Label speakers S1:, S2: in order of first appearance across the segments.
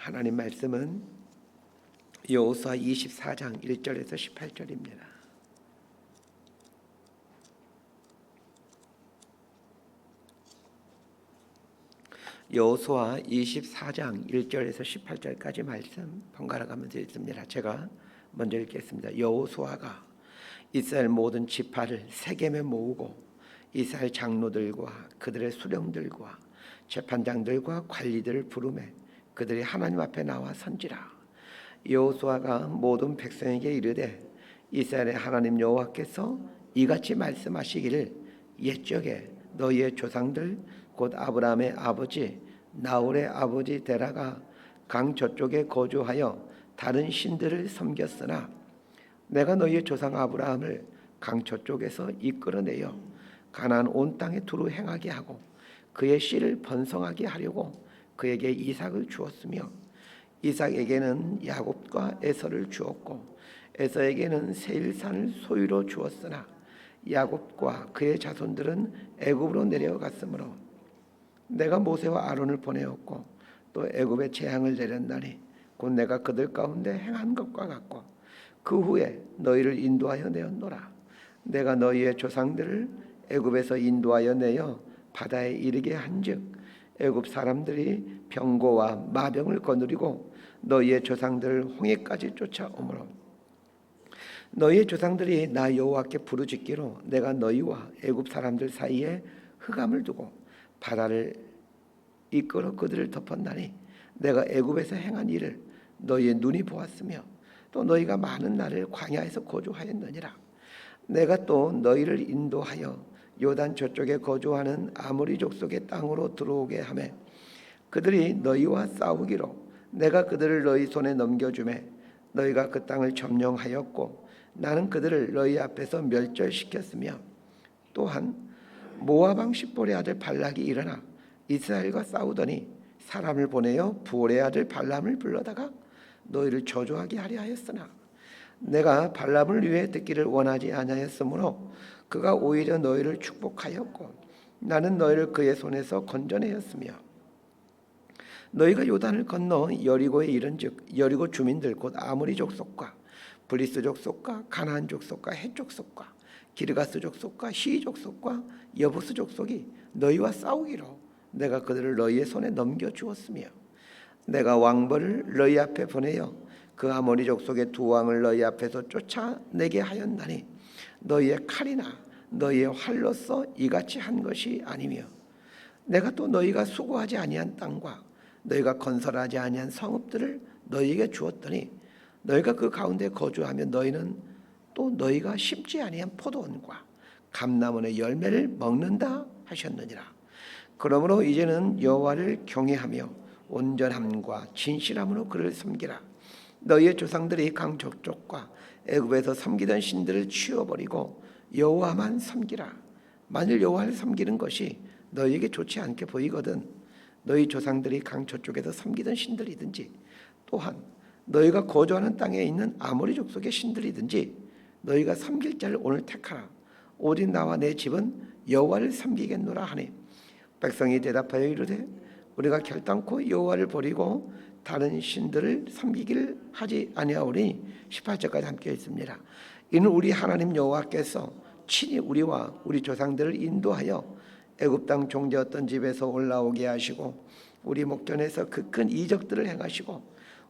S1: 하나님 말씀은 여호수아 24장 1절에서 18절입니다. 여호수아 24장 1절에서 18절까지 말씀 번갈아 가면서 읽습니다. 제가 먼저 읽겠습니다. 여호수아가 이스라엘 모든 지파를 세겜에 모으고 이스라엘 장로들과 그들의 수령들과 재판장들과 관리들을 부르매 그들이 하나님 앞에 나와 선지라. 여호수아가 모든 백성에게 이르되 이스라엘의 하나님 여호와께서 이같이 말씀하시기를 옛적에 너희의 조상들 곧 아브라함의 아버지 나홀의 아버지 데라가 강 저쪽에 거주하여 다른 신들을 섬겼으나 내가 너희의 조상 아브라함을 강 저쪽에서 이끌어내어 가나안 온 땅에 두루 행하게 하고 그의 씨를 번성하게 하려고 그에게 이삭을 주었으며 이삭에게는 야곱과 에서를 주었고 에서에게는 세일산을 소유로 주었으나 야곱과 그의 자손들은 애굽으로 내려갔으므로 내가 모세와 아론을 보내었고 또 애굽에 재앙을 내렸나니 곧 내가 그들 가운데 행한 것과 같고 그 후에 너희를 인도하여 내었노라. 내가 너희의 조상들을 애굽에서 인도하여 내어 바다에 이르게 한즉 애굽 사람들이 병고와 마병을 거느리고 너희의 조상들을 홍해까지 쫓아오므로 너희의 조상들이 나 여호와께 부르짖기로 내가 너희와 애굽 사람들 사이에 흑암을 두고 바다를 이끌어 그들을 덮었나니 내가 애굽에서 행한 일을 너희의 눈이 보았으며 또 너희가 많은 날을 광야에서 거주하였느니라. 내가 또 너희를 인도하여 요단 저쪽에 거주하는 아모리 족속의 땅으로 들어오게 하매 그들이 너희와 싸우기로 내가 그들을 너희 손에 넘겨주매 너희가 그 땅을 점령하였고 나는 그들을 너희 앞에서 멸절시켰으며 또한 모압 왕 십볼의 아들 발락이 일어나 이스라엘과 싸우더니 사람을 보내어 부올의 아들 발람을 불러다가 너희를 저주하게 하려 하였으나 내가 발람을 위해 듣기를 원하지 아니하였으므로 그가 오히려 너희를 축복하였고 나는 너희를 그의 손에서 건져내었으며 너희가 요단을 건너 여리고에 이른즉 여리고 주민들 곧 아모리 족속과 브리스 족속과 가나안 족속과 헷 족속과 기르가스 족속과 히 족속과 여부스 족속이 너희와 싸우기로 내가 그들을 너희의 손에 넘겨주었으며 내가 왕벌을 너희 앞에 보내어 그 아모리 족속의 두 왕을 너희 앞에서 쫓아내게 하였나니 너희의 칼이나 너희의 활로서 이같이 한 것이 아니며 내가 또 너희가 수고하지 아니한 땅과 너희가 건설하지 아니한 성읍들을 너희에게 주었더니 너희가 그 가운데 거주하며 너희는 또 너희가 심지 아니한 포도원과 감람원의 열매를 먹는다 하셨느니라. 그러므로 이제는 여호와를 경외하며 온전함과 진실함으로 그를 섬기라. 너희의 조상들이 강 저쪽과 애굽에서 섬기던 신들을 치워버리고 여호와만 섬기라. 만일 여호와를 섬기는 것이 너희에게 좋지 않게 보이거든 너희 조상들이 강 저쪽에서 섬기던 신들이든지 또한 너희가 거주하는 땅에 있는 아모리 족속의 신들이든지 너희가 섬길 자를 오늘 택하라. 오직 나와 내 집은 여호와를 섬기겠노라 하니 백성이 대답하여 이르되 우리가 결단코 여호와를 버리고 다른 신들을 섬기기를 하지 아니하오니 18절까지 함께 있습니다. 이는 우리 하나님 여호와께서 친히 우리와 우리 조상들을 인도하여 애굽 땅 종되었던 집에서 올라오게 하시고 우리 목전에서 그 큰 이적들을 행하시고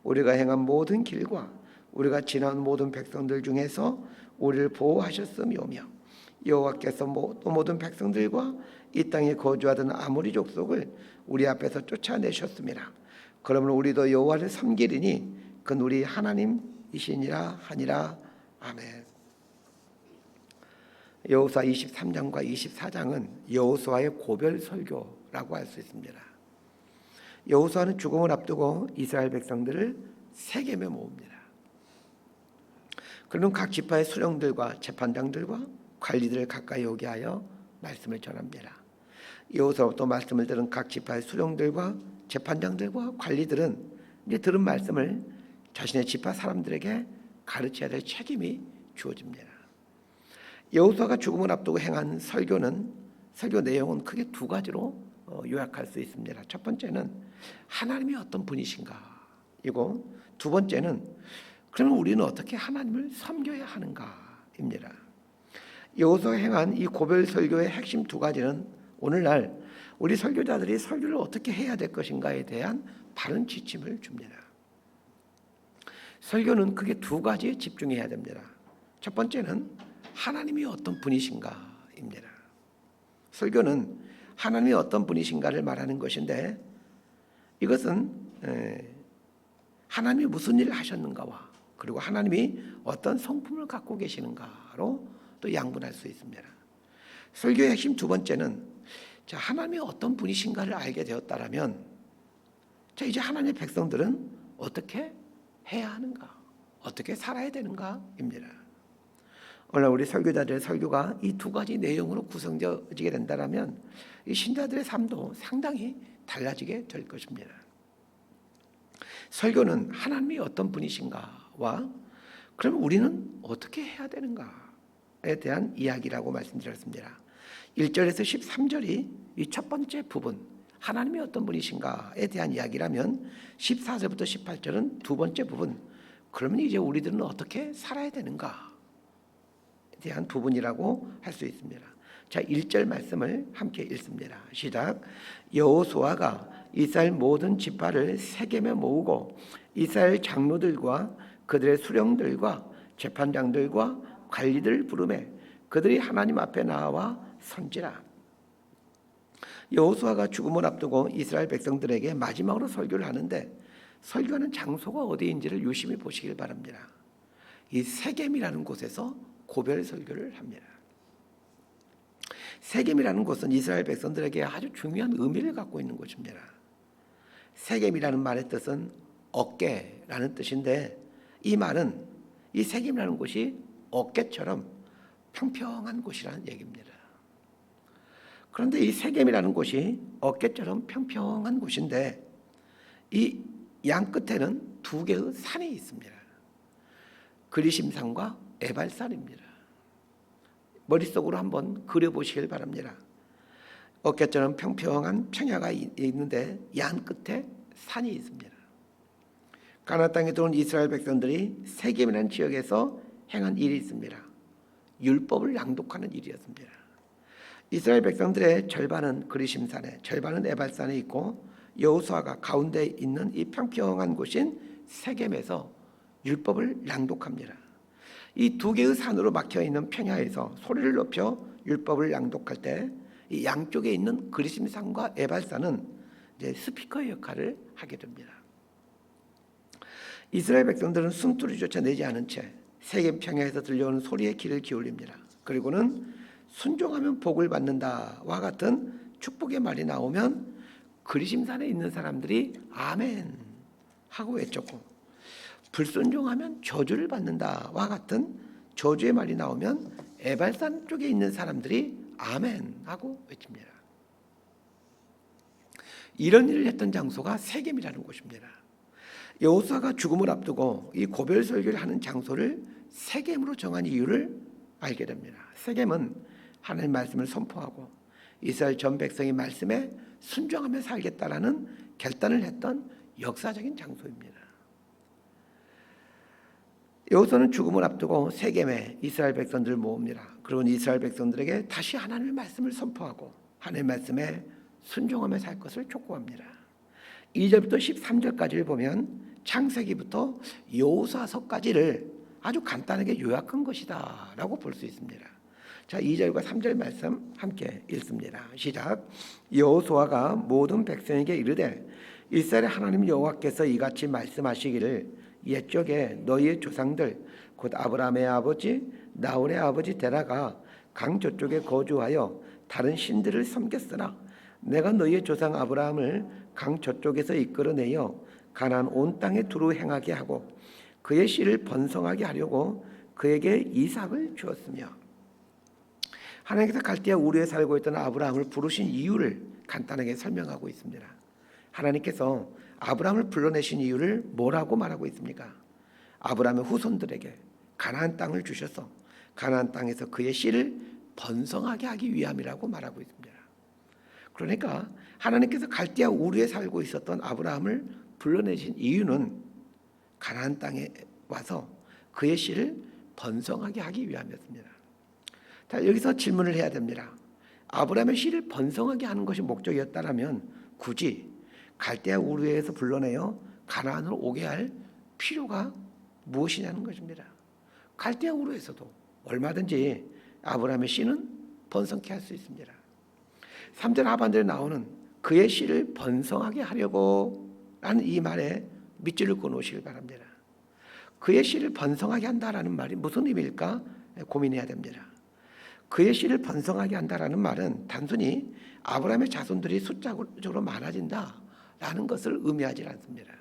S1: 우리가 행한 모든 길과 우리가 지난 모든 백성들 중에서 우리를 보호하셨음이오며 여호와께서 또 모든 백성들과 이 땅에 거주하던 아모리 족속을 우리 앞에서 쫓아내셨습니다. 그러므로 우리도 여호와를 섬기리니 그는 우리 하나님이시니라 하니라. 아멘. 여호수아 23장과 24장은 여호수아의 고별 설교라고 할 수 있습니다. 여호수아는 죽음을 앞두고 이스라엘 백성들을 세겜에 모읍니다. 그는 각 지파의 수령들과 재판장들과 관리들을 가까이 오게 하여 말씀을 전합니다. 여호수아부터 말씀을 들은 각 지파의 수령들과 재판장들과 관리들은 이제 들은 말씀을 자신의 지파 사람들에게 가르쳐야 될 책임이 주어집니다. 여호수아가 죽음을 앞두고 행한 설교 내용은 크게 두 가지로 요약할 수 있습니다. 첫 번째는 하나님이 어떤 분이신가 이고 두 번째는 그러면 우리는 어떻게 하나님을 섬겨야 하는가입니다. 여호수아가 행한 이 고별 설교의 핵심 두 가지는 오늘날 우리 설교자들이 설교를 어떻게 해야 될 것인가에 대한 바른 지침을 줍니다. 설교는 크게 두 가지에 집중해야 됩니다. 첫 번째는 하나님이 어떤 분이신가입니다. 설교는 하나님이 어떤 분이신가를 말하는 것인데 이것은 하나님이 무슨 일을 하셨는가와 그리고 하나님이 어떤 성품을 갖고 계시는가로 또 양분할 수 있습니다. 설교의 핵심 두 번째는 하나님이 어떤 분이신가를 알게 되었다라면 이제 하나님의 백성들은 어떻게 해야 하는가, 어떻게 살아야 되는가입니다. 오늘 우리 설교자들의 설교가 이 두 가지 내용으로 구성되어지게 된다면 이 신자들의 삶도 상당히 달라지게 될 것입니다. 설교는 하나님이 어떤 분이신가와 그럼 우리는 어떻게 해야 되는가에 대한 이야기라고 말씀드렸습니다. 1절에서 13절이 이 첫 번째 부분 하나님이 어떤 분이신가에 대한 이야기라면 14절부터 18절은 두 번째 부분 그러면 이제 우리들은 어떻게 살아야 되는가에 대한 부분이라고 할 수 있습니다. 자, 1절 말씀을 함께 읽습니다. 시작. 여호수아가 이스라엘 모든 지파를 세겜에 모으고 이스라엘 장로들과 그들의 수령들과 재판장들과 관리들 부르매 그들이 하나님 앞에 나와 선지라. 여호수아가 죽음을 앞두고 이스라엘 백성들에게 마지막으로 설교를 하는데 설교하는 장소가 어디인지를 유심히 보시길 바랍니다. 이 세겜이라는 곳에서 고별 설교를 합니다. 세겜이라는 곳은 이스라엘 백성들에게 아주 중요한 의미를 갖고 있는 곳입니다. 세겜이라는 말의 뜻은 어깨라는 뜻인데 이 말은 이 세겜이라는 곳이 어깨처럼 평평한 곳이라는 얘기입니다. 그런데 이 세겜이라는 곳이 어깨처럼 평평한 곳인데 이 양 끝에는 두 개의 산이 있습니다. 그리심산과 에발산입니다. 머릿속으로 한번 그려보시길 바랍니다. 어깨처럼 평평한 평야가 있는데 양 끝에 산이 있습니다. 가나안 땅에 들어온 이스라엘 백성들이 세겜이라는 지역에서 행한 일이 있습니다. 율법을 낭독하는 일이었습니다. 이스라엘 백성들의 절반은 그리심산에 절반은 에발산에 있고 여호수아가 가운데 있는 이 평평한 곳인 세겜에서 율법을 낭독합니다. 이 두 개의 산으로 막혀있는 평야에서 소리를 높여 율법을 낭독할 때 이 양쪽에 있는 그리심산과 에발산은 이제 스피커의 역할을 하게 됩니다. 이스라엘 백성들은 숨소리조차 내지 않은 채 세겜 평야에서 들려오는 소리에 귀를 기울입니다. 그리고는 순종하면 복을 받는다와 같은 축복의 말이 나오면 그리심산에 있는 사람들이 아멘 하고 외쳤고 불순종하면 저주를 받는다와 같은 저주의 말이 나오면 에발산 쪽에 있는 사람들이 아멘 하고 외칩니다. 이런 일을 했던 장소가 세겜이라는 곳입니다. 여호수아가 죽음을 앞두고 이 고별 설교를 하는 장소를 세겜으로 정한 이유를 알게 됩니다. 세겜은 하나님의 말씀을 선포하고 이스라엘 전 백성의 말씀에 순종하며 살겠다라는 결단을 했던 역사적인 장소입니다. 여호수아는 죽음을 앞두고 세겜에 이스라엘 백성들을 모읍니다. 그리고 이스라엘 백성들에게 다시 하나님의 말씀을 선포하고 하나님의 말씀에 순종하며 살 것을 촉구합니다. 2절부터 13절까지를 보면 창세기부터 여호수아서까지를 아주 간단하게 요약한 것이다 라고 볼 수 있습니다. 자, 2절과 3절 말씀 함께 읽습니다. 시작. 여호수아가 모든 백성에게 이르되 이스라엘 하나님 여호와께서 이같이 말씀하시기를 옛적에 너희의 조상들 곧 아브라함의 아버지 나홀의 아버지 데라가 강 저쪽에 거주하여 다른 신들을 섬겼으나 내가 너희의 조상 아브라함을 강 저쪽에서 이끌어내어 가나안 온 땅에 두루 행하게 하고 그의 씨를 번성하게 하려고 그에게 이삭을 주었으며 하나님께서 갈대아 우르에 살고 있던 아브라함을 부르신 이유를 간단하게 설명하고 있습니다. 하나님께서 아브라함을 불러내신 이유를 뭐라고 말하고 있습니까? 아브라함의 후손들에게 가나안 땅을 주셔서 가나안 땅에서 그의 씨를 번성하게 하기 위함이라고 말하고 있습니다. 그러니까 하나님께서 갈대아 우르에 살고 있었던 아브라함을 불러내신 이유는 가나안 땅에 와서 그의 씨를 번성하게 하기 위함이었습니다. 자, 여기서 질문을 해야 됩니다. 아브라함의 씨를 번성하게 하는 것이 목적이었다면 굳이 갈대아 우르에서 불러내어 가나안으로 오게 할 필요가 무엇이냐는 것입니다. 갈대아 우르에서도 얼마든지 아브라함의 씨는 번성케 할 수 있습니다. 3절 하반절에 나오는 그의 씨를 번성하게 하려고 라는 이 말에 밑줄을 그어놓으시길 바랍니다. 그의 씨를 번성하게 한다라는 말이 무슨 의미일까 고민해야 됩니다. 그의 씨를 번성하게 한다라는 말은 단순히 아브라함의 자손들이 숫자적으로 많아진다라는 것을 의미하지 않습니다.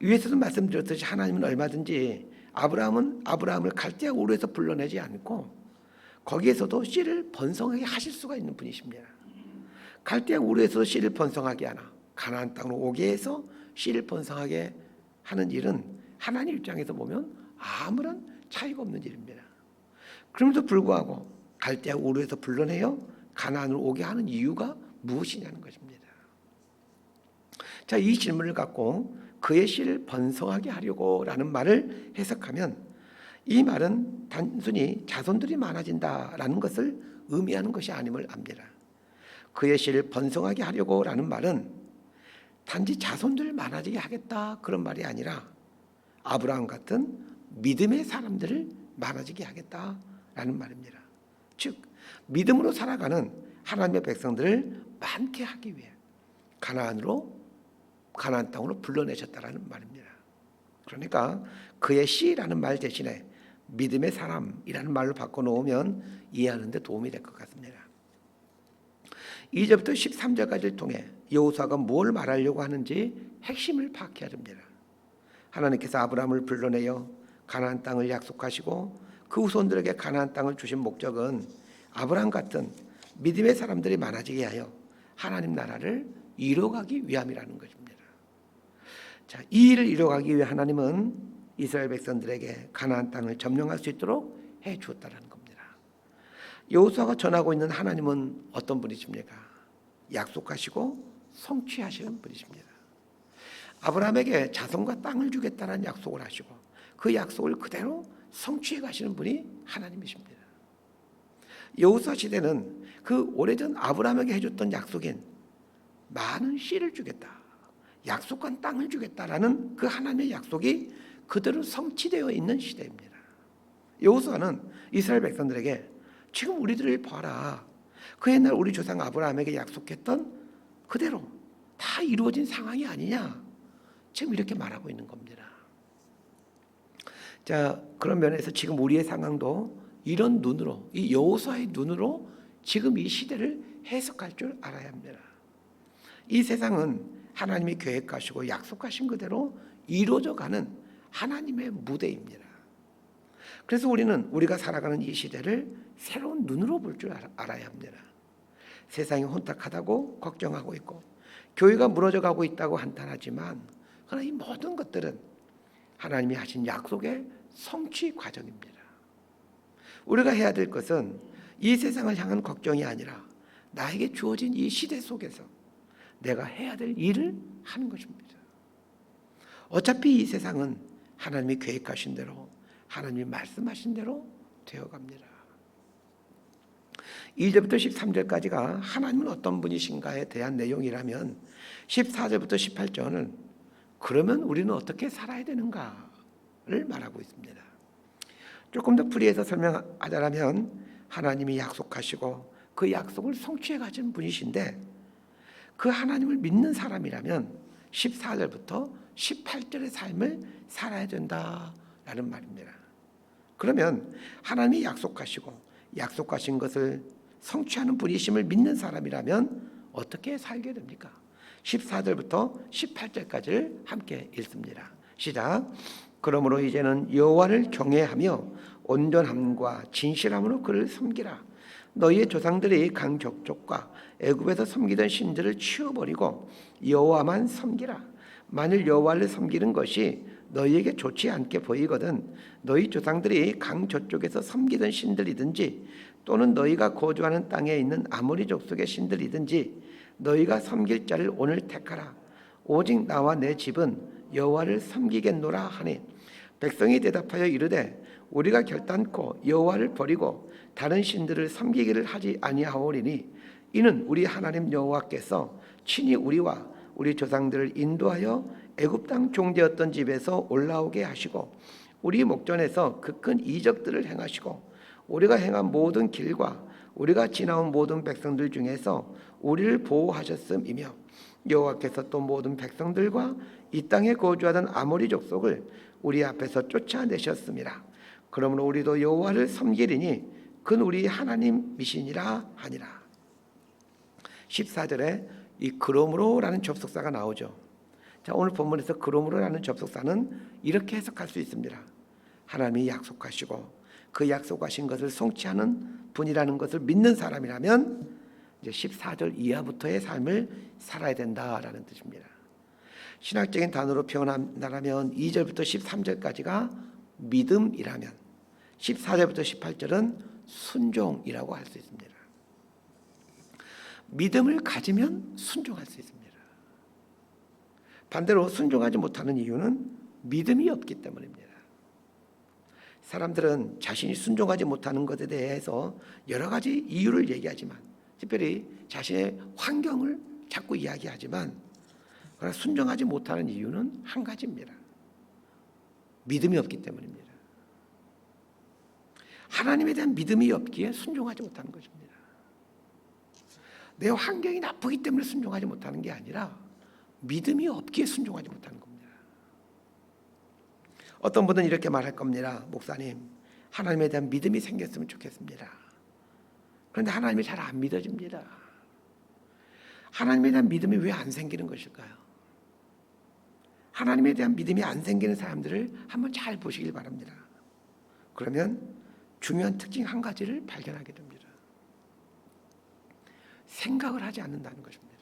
S1: 위에서도 말씀드렸듯이 하나님은 얼마든지 아브라함을 갈대아 우르에서 불러내지 않고 거기에서도 씨를 번성하게 하실 수가 있는 분이십니다. 갈대아 우르에서도 씨를 번성하게 하나 가나안 땅으로 오게 해서 씨를 번성하게 하는 일은 하나님 입장에서 보면 아무런 차이가 없는 일입니다. 그럼에도 불구하고 갈대아 우르에서 불러내어 가나안으로 오게 하는 이유가 무엇이냐는 것입니다. 자, 이 질문을 갖고 그의 씨를 번성하게 하려고라는 말을 해석하면 이 말은 단순히 자손들이 많아진다라는 것을 의미하는 것이 아님을 압니다. 그의 씨를 번성하게 하려고라는 말은 단지 자손들 많아지게 하겠다 그런 말이 아니라 아브라함 같은 믿음의 사람들을 많아지게 하겠다라는 말입니다. 즉 믿음으로 살아가는 하나님의 백성들을 많게 하기 위해 가나안 땅으로 불러내셨다라는 말입니다. 그러니까 그의 씨라는 말 대신에 믿음의 사람이라는 말로 바꿔놓으면 이해하는 데 도움이 될 것 같습니다. 2절부터 13절까지를 통해 여호수아가 뭘 말하려고 하는지 핵심을 파악해야 됩니다. 하나님께서 아브라함을 불러내어 가나안 땅을 약속하시고 그 후손들에게 가나안 땅을 주신 목적은 아브라함 같은 믿음의 사람들이 많아지게 하여 하나님 나라를 이뤄가기 위함이라는 것입니다. 자, 이 일을 이뤄가기 위해 하나님은 이스라엘 백성들에게 가나안 땅을 점령할 수 있도록 해 주었다는 겁니다. 여호수아가 전하고 있는 하나님은 어떤 분이십니까? 약속하시고 성취하시는 분이십니다. 아브라함에게 자손과 땅을 주겠다는 약속을 하시고 그 약속을 그대로 성취해 가시는 분이 하나님이십니다. 여호수아 시대는 그 오래전 아브라함에게 해줬던 약속인 많은 씨를 주겠다, 약속한 땅을 주겠다라는 그 하나님의 약속이 그대로 성취되어 있는 시대입니다. 여호수아는 이스라엘 백성들에게 지금 우리들을 봐라, 그 옛날 우리 조상 아브라함에게 약속했던 그대로 다 이루어진 상황이 아니냐, 지금 이렇게 말하고 있는 겁니다. 자, 그런 면에서 지금 우리의 상황도 이런 눈으로, 이 여호수아의 눈으로 지금 이 시대를 해석할 줄 알아야 합니다. 이 세상은 하나님이 계획하시고 약속하신 그대로 이루어져가는 하나님의 무대입니다. 그래서 우리는 우리가 살아가는 이 시대를 새로운 눈으로 볼 줄 알아야 합니다. 세상이 혼탁하다고 걱정하고 있고 교회가 무너져가고 있다고 한탄하지만 그러나 이 모든 것들은 하나님이 하신 약속의 성취 과정입니다. 우리가 해야 될 것은 이 세상을 향한 걱정이 아니라 나에게 주어진 이 시대 속에서 내가 해야 될 일을 하는 것입니다. 어차피 이 세상은 하나님이 계획하신 대로, 하나님이 말씀하신 대로 되어갑니다. 1절부터 13절까지가 하나님은 어떤 분이신가에 대한 내용이라면 14절부터 18절은 그러면 우리는 어떻게 살아야 되는가를 말하고 있습니다. 조금 더 풀이해서 설명하자면 하나님이 약속하시고 그 약속을 성취해 가시는 분이신데 그 하나님을 믿는 사람이라면 14절부터 18절의 삶을 살아야 된다라는 말입니다. 그러면 하나님이 약속하시고 약속하신 것을 성취하는 분이심을 믿는 사람이라면 어떻게 살게 됩니까? 14절부터 18절까지를 함께 읽습니다. 시작. 그러므로 이제는 여호와를 경외하며 온전함과 진실함으로 그를 섬기라. 너희의 조상들이 강족족과 애굽에서 섬기던 신들을 치워버리고 여호와만 섬기라. 만일 여호와를 섬기는 것이 너희에게 좋지 않게 보이거든 너희 조상들이 강 저쪽에서 섬기던 신들이든지 또는 너희가 거주하는 땅에 있는 아모리 족속의 신들이든지 너희가 섬길 자를 오늘 택하라. 오직 나와 내 집은 여호와를 섬기겠노라 하니 백성이 대답하여 이르되 우리가 결단코 여호와를 버리고 다른 신들을 섬기기를 하지 아니하오리니 이는 우리 하나님 여호와께서 친히 우리와 우리 조상들을 인도하여 애굽 땅 종되었던 집에서 올라오게 하시고 우리 목전에서 그 큰 이적들을 행하시고 우리가 행한 모든 길과 우리가 지나온 모든 백성들 중에서 우리를 보호하셨음이며 여호와께서 또 모든 백성들과 이 땅에 거주하던 아모리 족속을 우리 앞에서 쫓아내셨음이라. 그러므로 우리도 여호와를 섬기리니 그는 우리 하나님이시니라 하니라. 14절에 이 그러므로라는 접속사가 나오죠. 자, 오늘 본문에서 그러므로라는 접속사는 이렇게 해석할 수 있습니다. 하나님이 약속하시고 그 약속하신 것을 성취하는 분이라는 것을 믿는 사람이라면 이제 14절 이하부터의 삶을 살아야 된다라는 뜻입니다. 신학적인 단어로 표현한다면 2절부터 13절까지가 믿음이라면 14절부터 18절은 순종이라고 할 수 있습니다. 믿음을 가지면 순종할 수 있습니다. 반대로 순종하지 못하는 이유는 믿음이 없기 때문입니다. 사람들은 자신이 순종하지 못하는 것에 대해서 여러 가지 이유를 얘기하지만, 특별히 자신의 환경을 자꾸 이야기하지만, 그러나 순종하지 못하는 이유는 한 가지입니다. 믿음이 없기 때문입니다. 하나님에 대한 믿음이 없기에 순종하지 못하는 것입니다. 내 환경이 나쁘기 때문에 순종하지 못하는 게 아니라 믿음이 없기에 순종하지 못하는 겁니다. 어떤 분은 이렇게 말할 겁니다. 목사님, 하나님에 대한 믿음이 생겼으면 좋겠습니다. 그런데 하나님이 잘 안 믿어집니다. 하나님에 대한 믿음이 왜 안 생기는 것일까요? 하나님에 대한 믿음이 안 생기는 사람들을 한번 잘 보시길 바랍니다. 그러면 중요한 특징 한 가지를 발견하게 됩니다. 생각을 하지 않는다는 것입니다.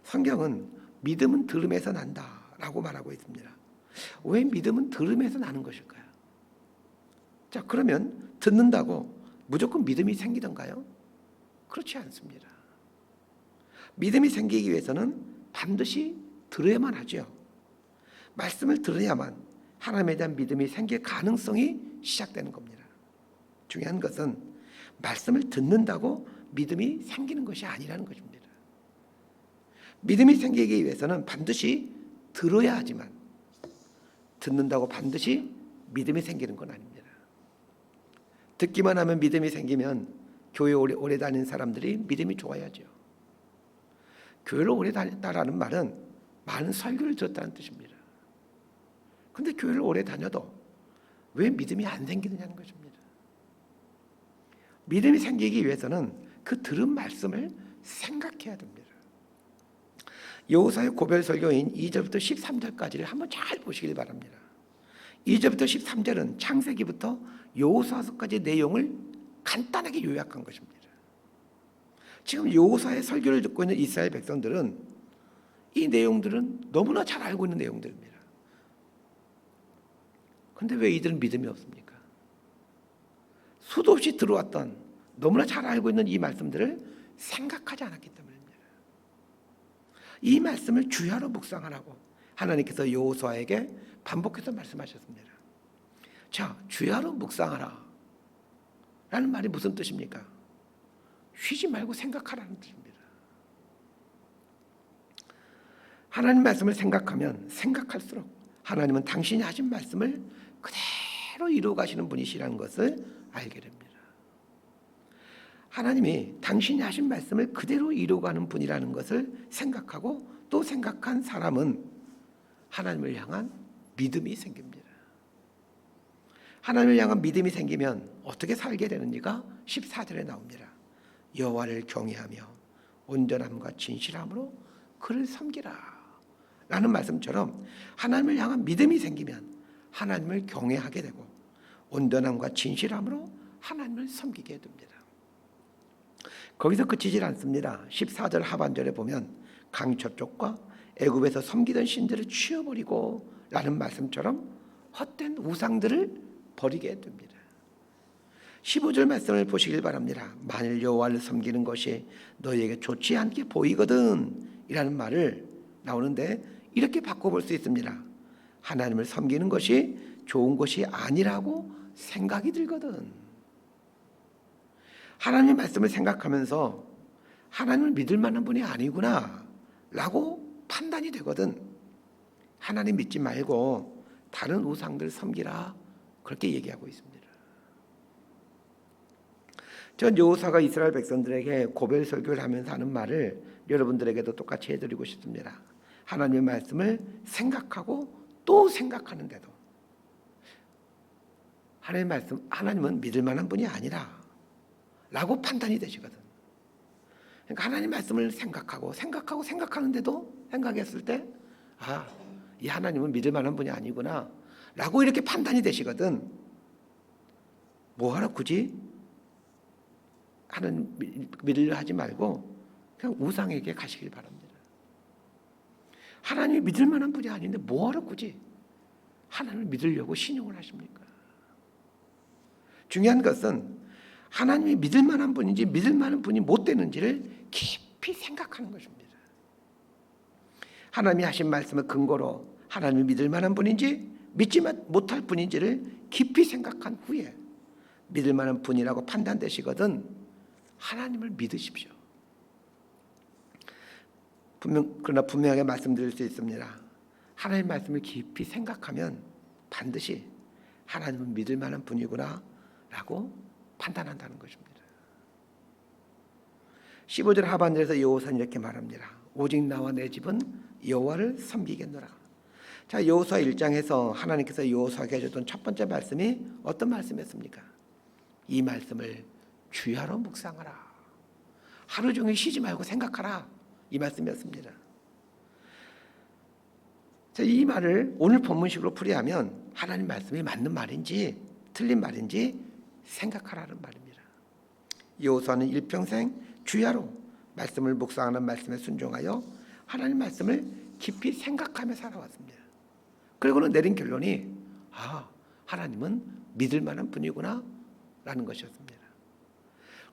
S1: 성경은 믿음은 들음에서 난다라고 말하고 있습니다. 왜 믿음은 들음에서 나는 것일까요? 자, 그러면 듣는다고 무조건 믿음이 생기던가요? 그렇지 않습니다. 믿음이 생기기 위해서는 반드시 들어야만 하죠. 말씀을 들어야만 하나님에 대한 믿음이 생길 가능성이 시작되는 겁니다. 중요한 것은 말씀을 듣는다고 믿음이 생기는 것이 아니라는 것입니다. 믿음이 생기기 위해서는 반드시 들어야 하지만 듣는다고 반드시 믿음이 생기는 건 아닙니다. 듣기만 하면 믿음이 생기면 교회 오래 다니는 사람들이 믿음이 좋아야죠. 교회를 오래 다녔다라는 말은 많은 설교를 들었다는 뜻입니다. 그런데 교회를 오래 다녀도 왜 믿음이 안 생기느냐는 것입니다. 믿음이 생기기 위해서는 그 들은 말씀을 생각해야 됩니다. 여호수아의 고별 설교인 2절부터 13절까지를 한번 잘 보시길 바랍니다. 2절부터 13절은 창세기부터 여호수아서까지 내용을 간단하게 요약한 것입니다. 지금 여호수아의 설교를 듣고 있는 이스라엘 백성들은 이 내용들은 너무나 잘 알고 있는 내용들입니다. 그런데 왜 이들은 믿음이 없습니까? 수도 없이 들어왔던 너무나 잘 알고 있는 이 말씀들을 생각하지 않았기 때문입니다. 이 말씀을 주야로 묵상하라고 하나님께서 여호수아에게 반복해서 말씀하셨습니다. 자, 주야로 묵상하라 라는 말이 무슨 뜻입니까? 쉬지 말고 생각하라는 뜻입니다. 하나님 말씀을 생각하면 생각할수록 하나님은 당신이 하신 말씀을 그대로 이루어 가시는 분이시라는 것을 알게 됩니다. 하나님이 당신이 하신 말씀을 그대로 이루어가는 분이라는 것을 생각하고 또 생각한 사람은 하나님을 향한 믿음이 생깁니다. 하나님을 향한 믿음이 생기면 어떻게 살게 되는지가 14절에 나옵니다. 여호와를 경외하며 온전함과 진실함으로 그를 섬기라 라는 말씀처럼 하나님을 향한 믿음이 생기면 하나님을 경외하게 되고 온전함과 진실함으로 하나님을 섬기게 됩니다. 거기서 그치질 않습니다. 14절 하반절에 보면 강저쪽과 애굽에서 섬기던 신들을 치워버리고 라는 말씀처럼 헛된 우상들을 버리게 됩니다. 15절 말씀을 보시길 바랍니다. 만일 여호와를 섬기는 것이 너희에게 좋지 않게 보이거든 이라는 말을 나오는데 이렇게 바꿔볼 수 있습니다. 하나님을 섬기는 것이 좋은 것이 아니라고 생각이 들거든. 하나님의 말씀을 생각하면서 하나님을 믿을 만한 분이 아니구나 라고 판단이 되거든. 하나님 믿지 말고 다른 우상들 섬기라, 그렇게 얘기하고 있습니다. 전 여호사가 이스라엘 백성들에게 고별 설교를 하면서 하는 말을 여러분들에게도 똑같이 해드리고 싶습니다. 하나님의 말씀을 생각하고 또 생각하는데도 하나님의 말씀, 하나님은 믿을 만한 분이 아니라 라고 판단이 되시거든. 그러니까 하나님 말씀을 생각하고 생각하는데도 생각했을 때 이 하나님은 믿을 만한 분이 아니구나 라고 이렇게 판단이 되시거든. 뭐하러 굳이 하나님 믿으려 하지 말고 그냥 우상에게 가시길 바랍니다. 하나님이 믿을 만한 분이 아닌데 뭐하러 굳이 하나님을 믿으려고 신용을 하십니까? 중요한 것은 하나님이 믿을 만한 분인지 믿을 만한 분이 못 되는지를 깊이 생각하는 것입니다. 하나님이 하신 말씀을 근거로 하나님이 믿을 만한 분인지 믿지 못할 분인지를 깊이 생각한 후에 믿을 만한 분이라고 판단되시거든 하나님을 믿으십시오. 그러나 분명하게 말씀드릴 수 있습니다. 하나님의 말씀을 깊이 생각하면 반드시 하나님은 믿을 만한 분이구나 라고 판단한다는 것입니다. 15절 하반절에서 여호사는 이렇게 말합니다. 오직 나와 내 집은 여호와를 섬기겠노라. 자, 여호수아 1장에서 하나님께서 여호수아에게 해줬던 첫 번째 말씀이 어떤 말씀이었습니까? 이 말씀을 주야로 묵상하라. 하루 종일 쉬지 말고 생각하라. 이 말씀이었습니다. 자, 이 말을 오늘 본문식으로 풀이하면 하나님 말씀이 맞는 말인지 틀린 말인지 생각하라는 말입니다. 여호수아는 일평생 주야로 말씀을 묵상하는 말씀에 순종하여 하나님 말씀을 깊이 생각하며 살아왔습니다. 그리고는 내린 결론이 하나님은 믿을 만한 분이구나 라는 것이었습니다.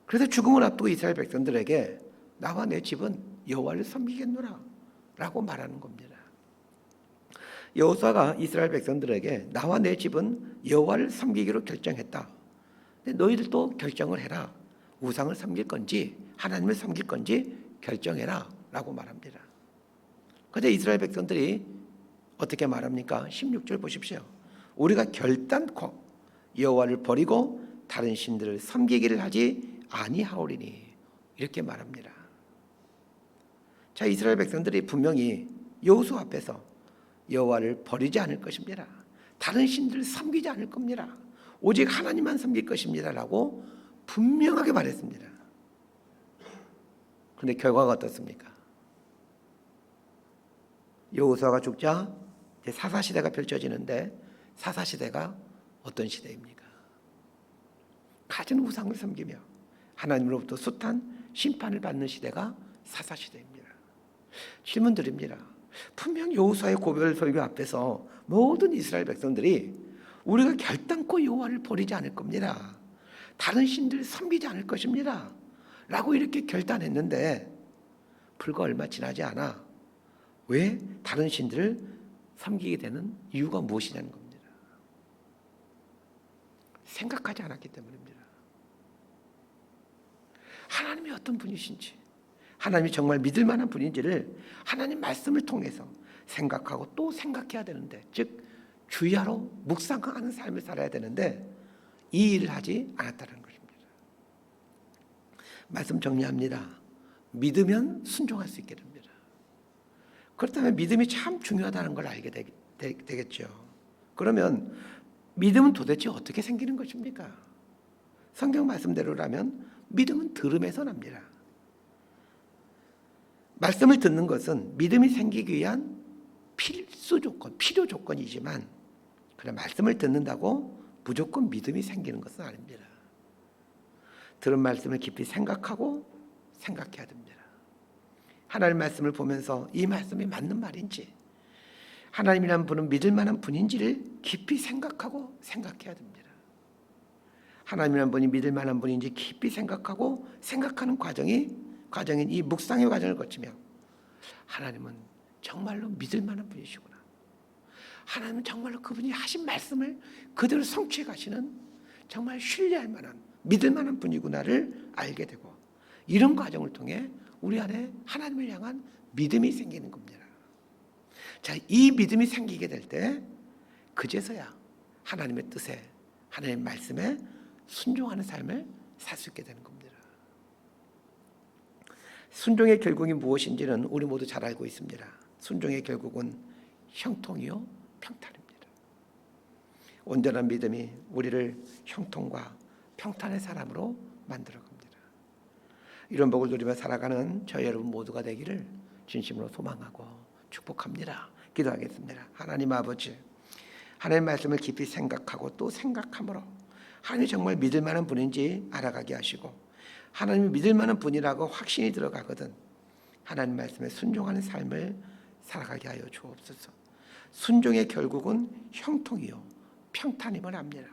S1: 그래서 죽음을 앞두고 이스라엘 백성들에게 나와 내 집은 여호와를 섬기겠노라 라고 말하는 겁니다. 여호수아가 이스라엘 백성들에게 나와 내 집은 여호와를 섬기기로 결정했다. 근데 너희들도 결정을 해라. 우상을 섬길 건지 하나님을 섬길 건지 결정해라 라고 말합니다. 그런데 이스라엘 백성들이 어떻게 말합니까? 16절 보십시오. 우리가 결단코 여호와를 버리고 다른 신들을 섬기기를 하지 아니하오리니, 이렇게 말합니다. 자, 이스라엘 백성들이 분명히 여호수아 앞에서 여호와를 버리지 않을 것입니다. 다른 신들을 섬기지 않을 겁니다. 오직 하나님만 섬길 것입니다 라고 분명하게 말했습니다. 그런데 결과가 어떻습니까? 여호수아가 죽자 이제 사사시대가 펼쳐지는데, 사사시대가 어떤 시대입니까? 가진 우상을 섬기며 하나님으로부터 숱한 심판을 받는 시대가 사사시대입니다. 질문 드립니다. 분명 여호수아의 고별 설교 앞에서 모든 이스라엘 백성들이 우리가 결단코 여호와를 버리지 않을 겁니다. 다른 신들을 섬기지 않을 것입니다 라고 이렇게 결단했는데 불과 얼마 지나지 않아 왜 다른 신들을 섬기게 되는 이유가 무엇이냐는 겁니다. 생각하지 않았기 때문입니다. 하나님이 어떤 분이신지, 하나님이 정말 믿을 만한 분인지를 하나님 말씀을 통해서 생각하고 또 생각해야 되는데, 즉 주야로 묵상하는 삶을 살아야 되는데 이 일을 하지 않았다는 것입니다. 말씀 정리합니다. 믿으면 순종할 수 있게 됩니다. 그렇다면 믿음이 참 중요하다는 걸 알게 되겠죠. 그러면 믿음은 도대체 어떻게 생기는 것입니까? 성경 말씀대로라면 믿음은 들음에서 납니다. 말씀을 듣는 것은 믿음이 생기기 위한 필수 조건, 필요 조건이지만 그냥 말씀을 듣는다고 무조건 믿음이 생기는 것은 아닙니다. 들은 말씀을 깊이 생각하고 생각해야 됩니다. 하나님 말씀을 보면서 이 말씀이 맞는 말인지, 하나님이라는 분은 믿을 만한 분인지를 깊이 생각하고 생각해야 됩니다. 하나님이라는 분이 믿을 만한 분인지 깊이 생각하고 생각하는 과정인 이 묵상의 과정을 거치며 하나님은 정말로 믿을 만한 분이시구나. 하나님은 정말로 그분이 하신 말씀을 그대로 성취해 가시는 정말 신뢰할 만한 믿을 만한 분이구나를 알게 되고, 이런 과정을 통해 우리 안에 하나님을 향한 믿음이 생기는 겁니다. 자, 이 믿음이 생기게 될 때 그제서야 하나님의 뜻에, 하나님의 말씀에 순종하는 삶을 살 수 있게 되는 겁니다. 순종의 결국이 무엇인지는 우리 모두 잘 알고 있습니다. 순종의 결국은 형통이요 평탄입니다. 온전한 믿음이 우리를 형통과 평탄의 사람으로 만들어 갑니다. 이런 복을 누리며 살아가는 저희 여러분 모두가 되기를 진심으로 소망하고 축복합니다. 기도하겠습니다. 하나님 아버지, 하나님의 말씀을 깊이 생각하고 또 생각함으로 하나님이 정말 믿을 만한 분인지 알아가게 하시고, 하나님이 믿을 만한 분이라고 확신이 들어가거든 하나님 말씀에 순종하는 삶을 살아가게 하여 주옵소서. 순종의 결국은 형통이요 평탄임을 압니다.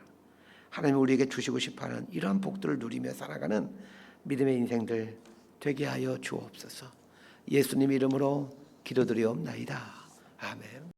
S1: 하나님이 우리에게 주시고 싶어하는 이러한 복들을 누리며 살아가는 믿음의 인생들 되게 하여 주옵소서. 예수님 이름으로 기도드리옵나이다. 아멘.